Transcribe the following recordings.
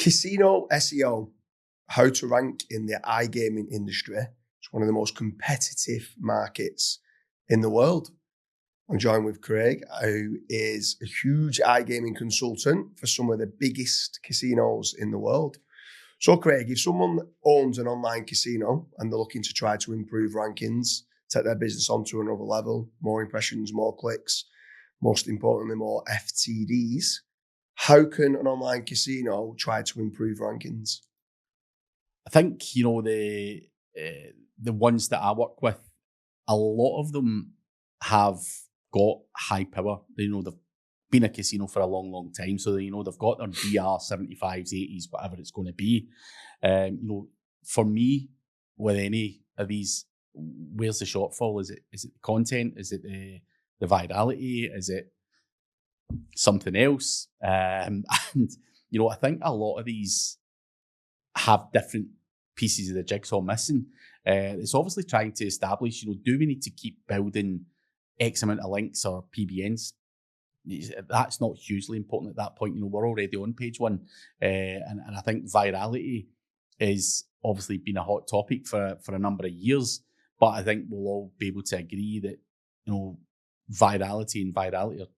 Casino SEO, how to rank in the iGaming industry. It's one of the most competitive markets in the world. I'm joined with Craig, who is a huge iGaming consultant for some of the biggest casinos in the world. So Craig, if someone owns an online casino and they're looking to try to improve rankings, take their business onto another level, more impressions, more clicks, most importantly, more FTDs, how can an online casino try to improve rankings? I think, the ones that I work with, a lot of them have got high power. They've been a casino for a long, long time. So, they've got their DR 75s, 80s, whatever it's going to be. For me, with any of these, where's the shortfall? Is it the content? Is it the virality? Is it something else? And, I think a lot of these have different pieces of the jigsaw missing. It's obviously trying to establish, do we need to keep building X amount of links or PBNs? That's not hugely important at that point. We're already on page one. And I think virality is obviously been a hot topic for a number of years. But I think we'll all be able to agree that, virality and virality are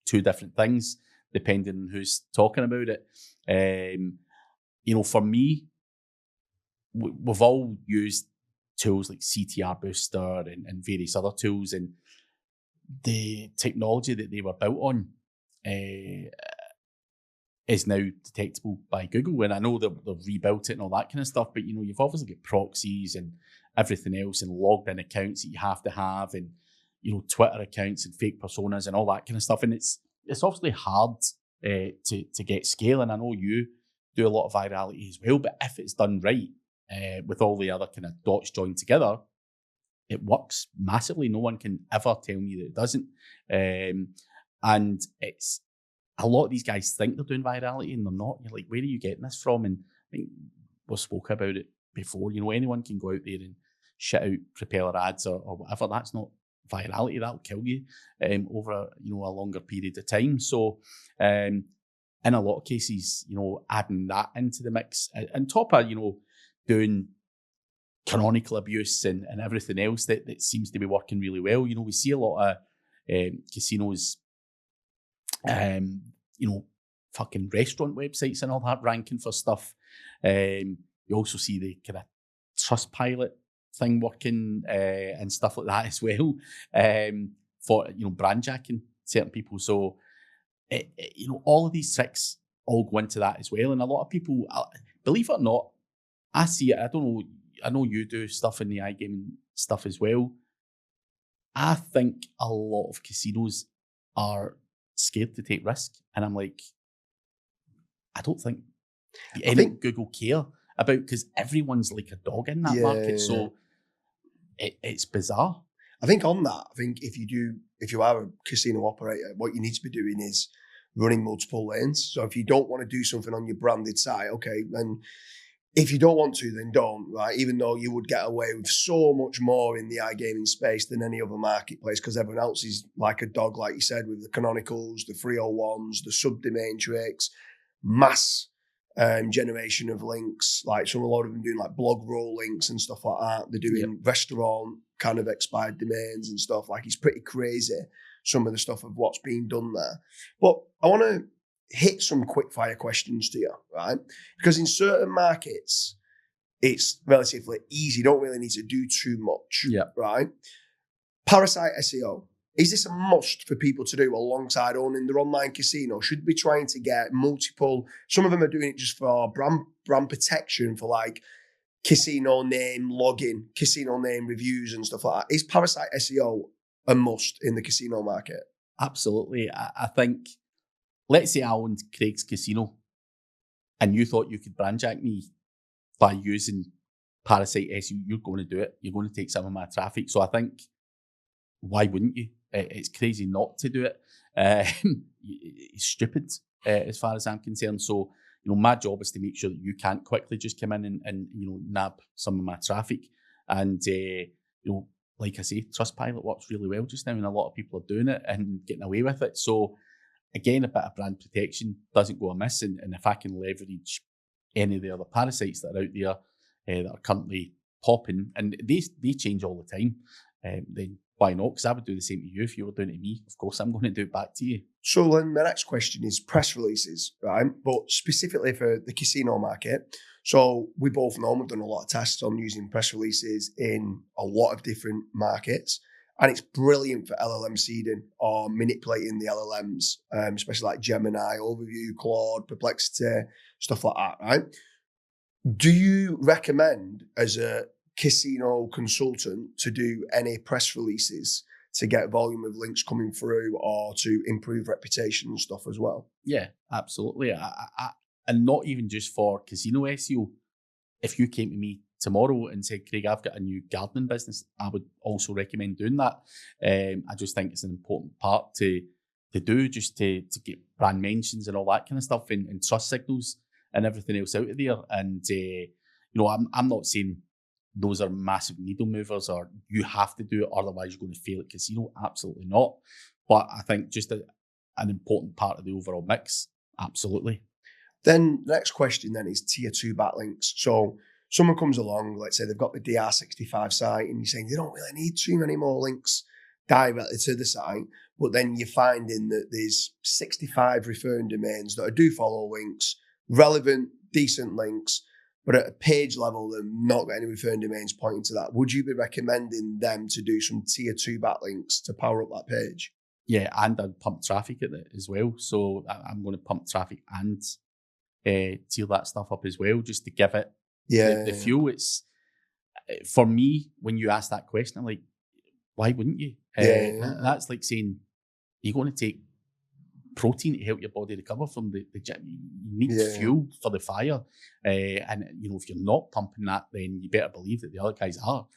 two different things, depending on who's talking about it. For me, we've all used tools like CTR Booster and various other tools, and the technology that they were built on is now detectable by Google. And I know they've rebuilt it and all that kind of stuff, but you've obviously got proxies and everything else and logged in accounts that you have to have, and Twitter accounts and fake personas and all that kind of stuff. And it's obviously hard to get scale. And I know you do a lot of virality as well, but if it's done right, with all the other kind of dots joined together, it works massively. No one can ever tell me that it doesn't. And it's a lot of these guys think they're doing virality and they're not. You're like, where are you getting this from? And I think we've spoke about it before. Anyone can go out there and shit out propeller ads or whatever. That's not virality. That'll kill you over a longer period of time. So in a lot of cases, adding that into the mix and top of doing canonical abuse and everything else that seems to be working really well. We see a lot of casinos, fucking restaurant websites and all that ranking for stuff. You also see the kind of Trustpilot thing working and stuff like that as well, for brand jacking certain people. So all of these tricks all go into that as well. And a lot of people, believe it or not, I see it. I don't know. I know you do stuff in the iGaming stuff as well. I think a lot of casinos are scared to take risk, and I'm like, I don't think Google care about, because everyone's like a dog in that market. So it's bizarre. I think on that, if you are a casino operator, what you need to be doing is running multiple lanes. So if you don't want to do something on your branded site, okay, then if you don't want to, then don't, right? Even though you would get away with so much more in the iGaming space than any other marketplace, because everyone else is like a dog, like you said, with the canonicals, the 301s, the subdomain tricks, mass generation of links. Like a lot of them doing like blog roll links and stuff like that. They're doing restaurant kind of expired domains and stuff. Like, it's pretty crazy, some of the stuff of what's being done there. But I want to hit some quick fire questions to you, right? Because in certain markets, it's relatively easy. You don't really need to do too much, right? Parasite SEO. Is this a must for people to do alongside owning their online casino? Should be trying to get multiple, some of them are doing it just for brand protection, for like casino name login, casino name reviews and stuff like that. Is Parasite SEO a must in the casino market? Absolutely. I think, let's say I owned Craig's Casino and you thought you could brand jack me by using Parasite SEO, you're going to do it. You're going to take some of my traffic. So I think, why wouldn't you? It's crazy not to do it. It's stupid as far as I'm concerned. So, my job is to make sure that you can't quickly just come in and nab some of my traffic. And, like I say, Trustpilot works really well just now, and a lot of people are doing it and getting away with it. So, again, a bit of brand protection doesn't go amiss. And if I can leverage any of the other parasites that are out there that are currently popping, and they change all the time. Then why not? Because I would do the same to you if you were doing it to me. Of course, I'm going to do it back to you. So then my next question is press releases, right? But specifically for the casino market. So we both know we've done a lot of tests on using press releases in a lot of different markets. And it's brilliant for LLM seeding or manipulating the LLMs, especially like Gemini, Overview, Claude, Perplexity, stuff like that, right? Do you recommend as a casino consultant to do any press releases to get volume of links coming through or to improve reputation and stuff as well? Yeah, absolutely. And not even just for casino SEO. If you came to me tomorrow and said, Craig, I've got a new gardening business, I would also recommend doing that. I just think it's an important part to do, just to get brand mentions and all that kind of stuff, and trust signals and everything else out of there. And I'm not saying those are massive needle movers or you have to do it, otherwise you're going to fail at casino. Absolutely not. But I think just an important part of the overall mix. Absolutely. Then the next question then is tier 2 backlinks. So someone comes along, let's say they've got the DR65 site, and you're saying they don't really need too many more links directly to the site, but then you're finding that there's 65 referring domains that do follow links, relevant, decent links, but at a page level, they're not got any referring domains pointing to that. Would you be recommending them to do some tier 2 backlinks to power up that page? Yeah, and I'd pump traffic at it as well. So I'm going to pump traffic and tier that stuff up as well, just to give it the fuel. It's, for me, when you ask that question, I'm like, why wouldn't you? That's like saying you're going to take protein to help your body recover from the gym. You need fuel for the fire, and if you're not pumping that, then you better believe that the other guys are.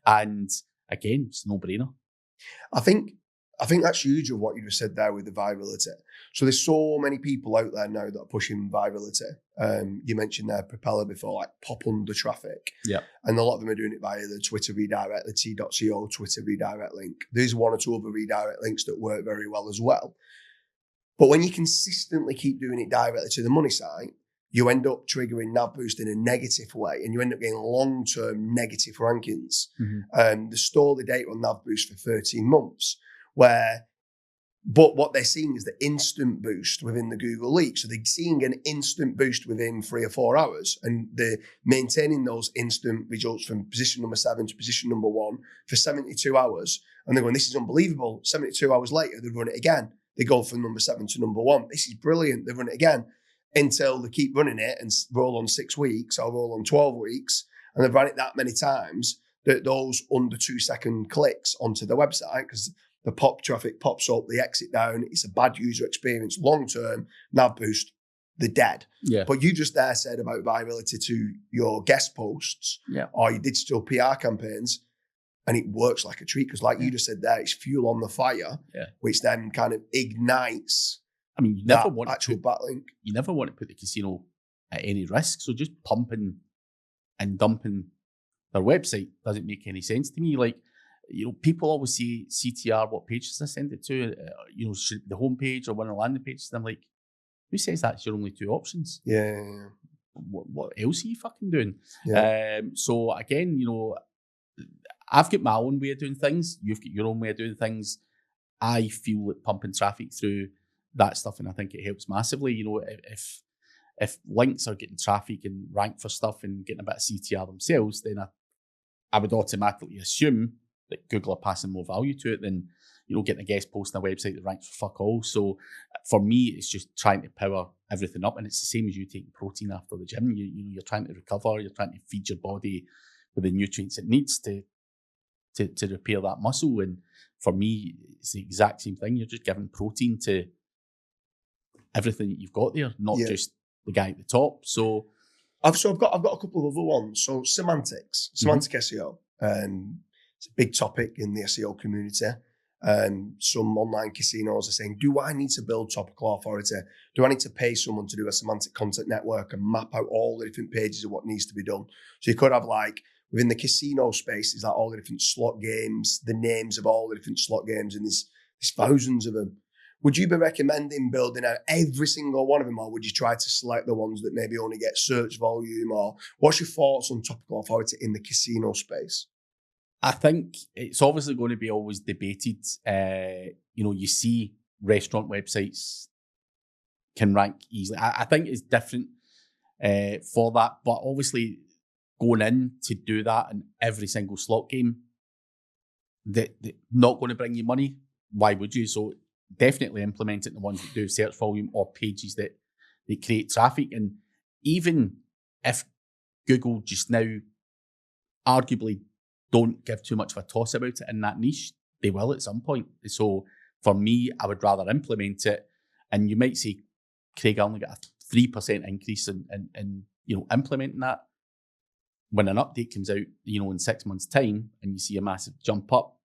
And again, it's a no-brainer. I think that's huge of what you just said there with the virality. So there's so many people out there now that are pushing virality. You mentioned their propeller before, like pop under traffic. Yeah. And a lot of them are doing it via the Twitter redirect, the t.co Twitter redirect link. There's one or two other redirect links that work very well as well. But when you consistently keep doing it directly to the money site, you end up triggering nav boost in a negative way, and you end up getting long-term negative rankings. They store the data on nav boost for 13 months. But what they're seeing is the instant boost within the Google leak. So they're seeing an instant boost within 3 or 4 hours, and they're maintaining those instant results from position number 7 to position number 1 for 72 hours. And they're going, this is unbelievable. 72 hours later, they run it again. They go from number 7 to number 1. This is brilliant. They run it again until they keep running it and roll on 6 weeks or roll on 12 weeks. And they've run it that many times that those under 2-second clicks onto the website, because the pop traffic pops up, they exit down, it's a bad user experience, long-term, nav boost, they're dead. Yeah. But you just there said about virality to your guest posts or your digital PR campaigns, and it works like a treat, because like you just said there, it's fuel on the fire, which then kind of ignites you never want actual backlink. You never want to put the casino at any risk, so just pumping and dumping their website doesn't make any sense to me. Like, people always say CTR, what page does I send it to? Should the homepage or one of the landing pages? And I'm like, who says that's your only 2 options? Yeah. What else are you fucking doing? Yeah. So again, I've got my own way of doing things. You've got your own way of doing things. I feel like pumping traffic through that stuff, and I think it helps massively. If links are getting traffic and rank for stuff and getting a bit of CTR themselves, then I would automatically assume that Google are passing more value to it than getting a guest post on a website that ranks for fuck all. So for me, it's just trying to power everything up, and it's the same as you taking protein after the gym. You're trying to recover, you're trying to feed your body with the nutrients it needs to repair that muscle. And for me, it's the exact same thing. You're just giving protein to everything that you've got there, not just the guy at the top. So I've got a couple of other ones. So semantic SEO. It's a big topic in the SEO community. Some online casinos are saying, do I need to build topical authority? Do I need to pay someone to do a semantic content network and map out all the different pages of what needs to be done? So you could have, like, within the casino space, is like all the different slot games, the names of all the different slot games, and there's thousands of them. would you be recommending building out every single one of them, or would you try to select the ones that maybe only get search volume? Or what's your thoughts on topical authority in the casino space? I think it's obviously going to be always debated. You see restaurant websites can rank easily. I think it's different for that, but obviously going in to do that in every single slot game, that not going to bring you money. Why would you? So definitely implement it in the ones that do search volume or pages that they create traffic. And even if Google just now arguably don't give too much of a toss about it in that niche, they will at some point. So for me, I would rather implement it. And you might say, Craig, I only got a 3% increase in implementing that. When an update comes out, in 6 months' time, and you see a massive jump up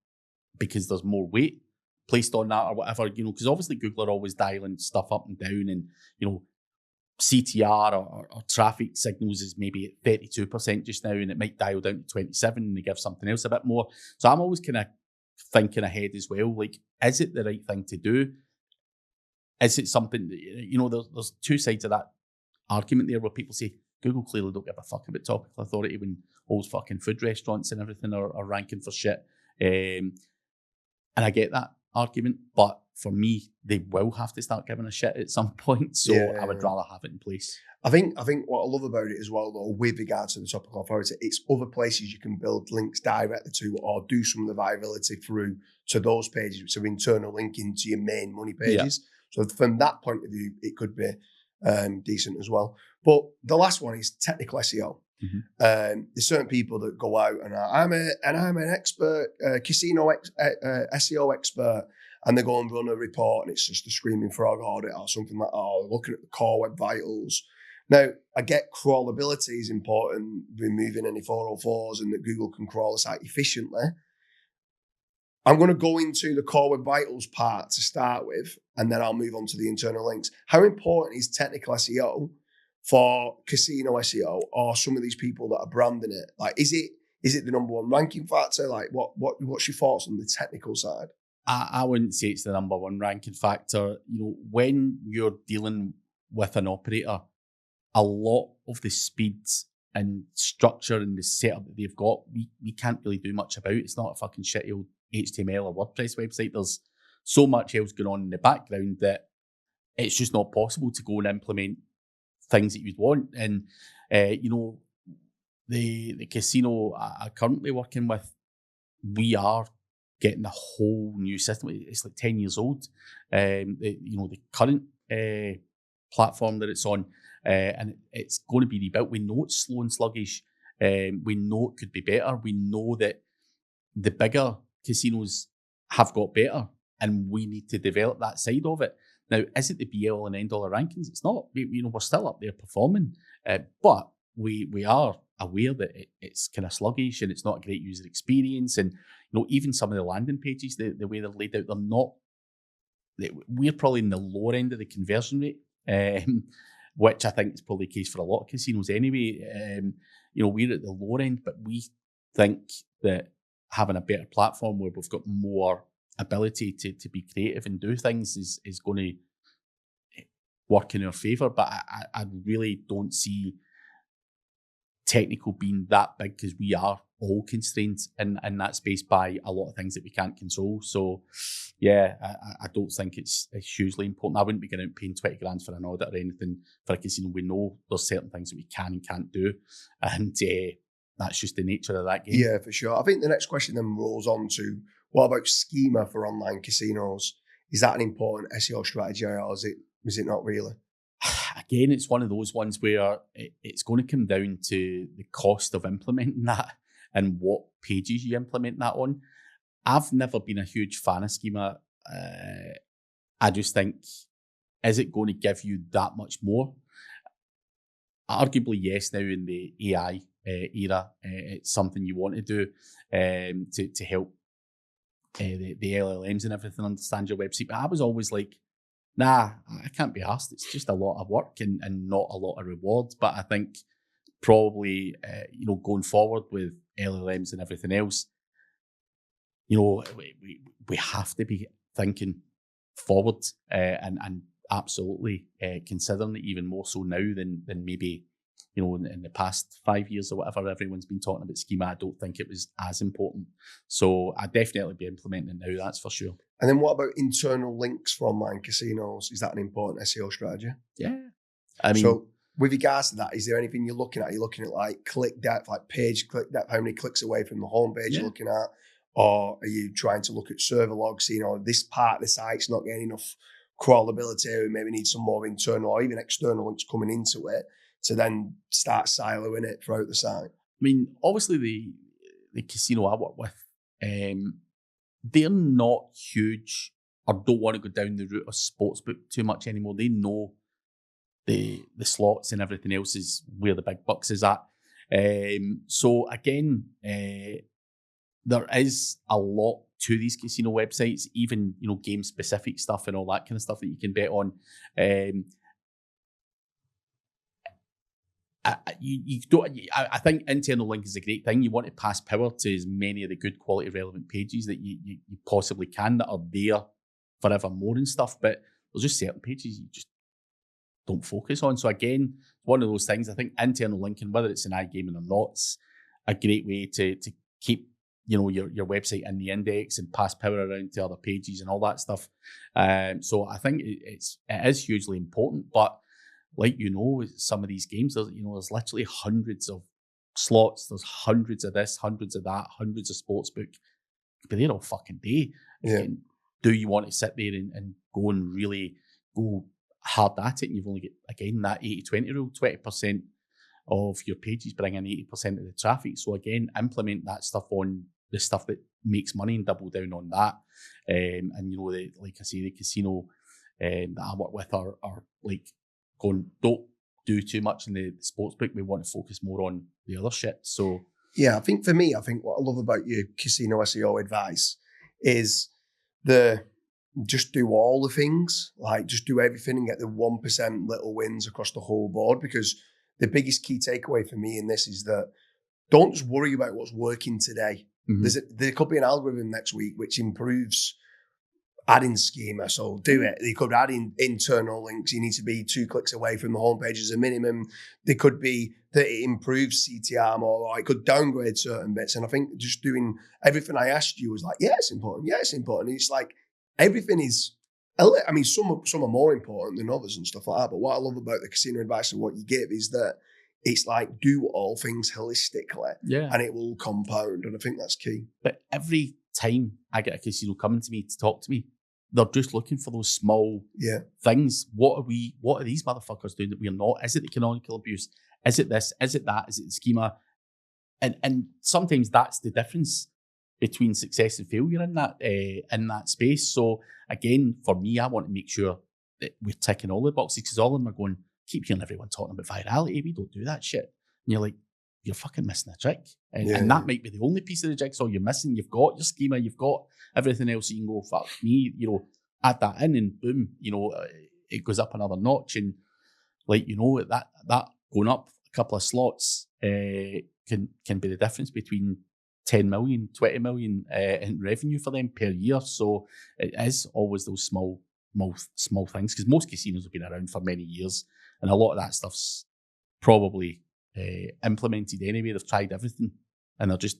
because there's more weight placed on that or whatever, because obviously Google are always dialing stuff up and down, and CTR or traffic signals is maybe at 32% just now, and it might dial down to 27%, and they give something else a bit more. So I'm always kind of thinking ahead as well. Like, is it the right thing to do? Is it something that, there's two sides of that argument there where people say Google clearly don't give a fuck about topical authority when all those fucking food restaurants and everything are ranking for shit. And I get that argument, but for me, they will have to start giving a shit at some point. So I would rather have it in place. I think what I love about it as well, though, with regard to the topical authority, it's other places you can build links directly to or do some of the viability through to those pages, so internal linking to your main money pages. Yeah. So from that point of view, it could be decent as well. But the last one is technical SEO. Mm-hmm. There's certain people that go out and I'm an expert, casino SEO expert, and they go and run a report and it's just a screaming frog audit or something like that, or looking at the core web vitals. Now, I get crawlability is important, removing any 404s and that Google can crawl a site efficiently. I'm going to go into the core web vitals part to start with, and then I'll move on to the internal links. How important is technical SEO for casino SEO or some of these people that are branding it? Like, is it the number one ranking factor? Like, what's your thoughts on the technical side? I wouldn't say it's the number one ranking factor. When you're dealing with an operator, a lot of the speeds and structure and the setup that they've got, we can't really do much about. It's not a fucking shitty old HTML or WordPress website. There's so much else going on in the background that it's just not possible to go and implement things that you'd want. And the casino I'm currently working with, we are getting a whole new system. It's like 10 years old. The current platform that it's on, and it's going to be rebuilt. We know it's slow and sluggish. We know it could be better. We know that the bigger casinos have got better, and we need to develop that side of it. Now, is it the be-all and end-all of rankings? It's not. We're still up there performing, but we are aware that it's kind of sluggish and it's not a great user experience. And even some of the landing pages, the way they're laid out, they're not. We're probably in the lower end of the conversion rate, which I think is probably the case for a lot of casinos anyway. We're at the lower end, but we think that having a better platform where we've got more ability to be creative and do things is going to work in our favour. But I really don't see technical being that big, because we are all constrained in that space by a lot of things that we can't control. So yeah, I don't think it's hugely important. I wouldn't be going out paying 20 grand for an audit or anything for a casino. We know there's certain things that we can and can't do, and that's just the nature of that game. Yeah, for sure. I think the next question then rolls on to, what about schema for online casinos? Is that an important SEO strategy, or is it not really? Again, it's one of those ones where it's going to come down to the cost of implementing that and what pages you implement that on. I've never been a huge fan of schema. I just think, is it going to give you that much more? Arguably, yes, now in the AI era, it's something you want to do to help the LLMs and everything understand your website. But I was always like, nah, I can't be asked. It's just a lot of work and not a lot of rewards. But I think probably, going forward with LLMs and everything else, we have to be thinking forward, and absolutely considering it even more so now than maybe, you know, in the past 5 years or whatever everyone's been talking about schema. I don't think it was as important. So I'd definitely be implementing it now, that's for sure. And then what about internal links for online casinos? Is that an important SEO strategy? Yeah. I mean, so with regards to that, is there anything you're looking at? Are you looking at like click depth, like page click depth, how many clicks away from the homepage you're looking at? Or are you trying to look at server logs, you know, this part of the site's not getting enough crawlability, we maybe need some more internal or even external links coming into it to then start siloing it throughout the site? I mean, obviously the casino I work with, they're not huge or don't want to go down the route of sportsbook too much anymore. They know the slots and everything else is where the big bucks is at. So again, there is a lot to these casino websites, even, you know, game specific stuff and all that kind of stuff that you can bet on. I think internal link is a great thing. You want to pass power to as many of the good quality relevant pages that you possibly can that are there forevermore and stuff. But there's just certain pages you just don't focus on. So again, one of those things. I think internal linking, whether it's in iGaming or not, is a great way to keep, you know, your website in the index and pass power around to other pages and all that stuff. So I think it is hugely important. But like, you know, some of these games, there's literally hundreds of slots. There's hundreds of this, hundreds of that, hundreds of sportsbook. You'll be there all fucking day. Yeah. And do you want to sit there and go and really go hard at it? And you've only got, again, that 80-20 rule, 20% of your pages bring in 80% of the traffic. So again, implement that stuff on the stuff that makes money and double down on that. And you know, like I say, the casino that I work with are like going, don't do too much in the sportsbook. We want to focus more on the other shit. So yeah, I think for me, what I love about your casino SEO advice is just do all the things, like just do everything and get the 1% little wins across the whole board. Because the biggest key takeaway for me in this is that don't just worry about what's working today. Mm-hmm. There could be an algorithm next week which improves adding schema, so do it. They could add in internal links. You need to be 2 clicks away from the homepage as a minimum. There could be that it improves CTR more, or it could downgrade certain bits. And I think just doing everything I asked you was like, yeah, it's important. Yeah, it's important. It's like everything is, I mean, some are more important than others and stuff like that. But what I love about the casino advice and what you give is that it's like, do all things holistically, and it will compound. And I think that's key. But every time I get a casino coming to me to talk to me, they're just looking for those small things. What are these motherfuckers doing that we're not? Is it the canonical abuse? Is it this? Is it that? Is it the schema? And sometimes that's the difference between success and failure in that space. So again, for me, I want to make sure that we're ticking all the boxes, because all of them are going, keep hearing everyone talking about virality. We don't do that shit. And you're like, you're fucking missing a trick. And that might be the only piece of the jigsaw you're missing. You've got your schema, you've got everything else. You can go, fuck me, you know, add that in and boom, you know, it goes up another notch. And like, you know, that going up a couple of slots can be the difference between 10 million, 20 million in revenue for them per year. So it is always those small things, because most casinos have been around for many years, and a lot of that stuff's probably implemented anyway. They've tried everything, and they're just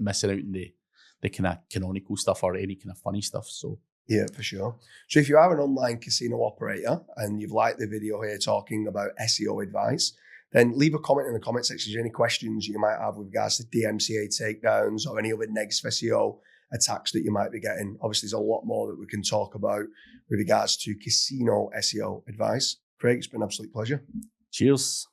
missing out on the kind of canonical stuff or any kind of funny stuff. So yeah, for sure. So if you are an online casino operator and you've liked the video here talking about SEO advice, then leave a comment in the comment section. Any questions you might have with regards to DMCA takedowns or any other negative SEO attacks that you might be getting. Obviously, there's a lot more that we can talk about with regards to casino SEO advice. Craig, it's been an absolute pleasure. Cheers.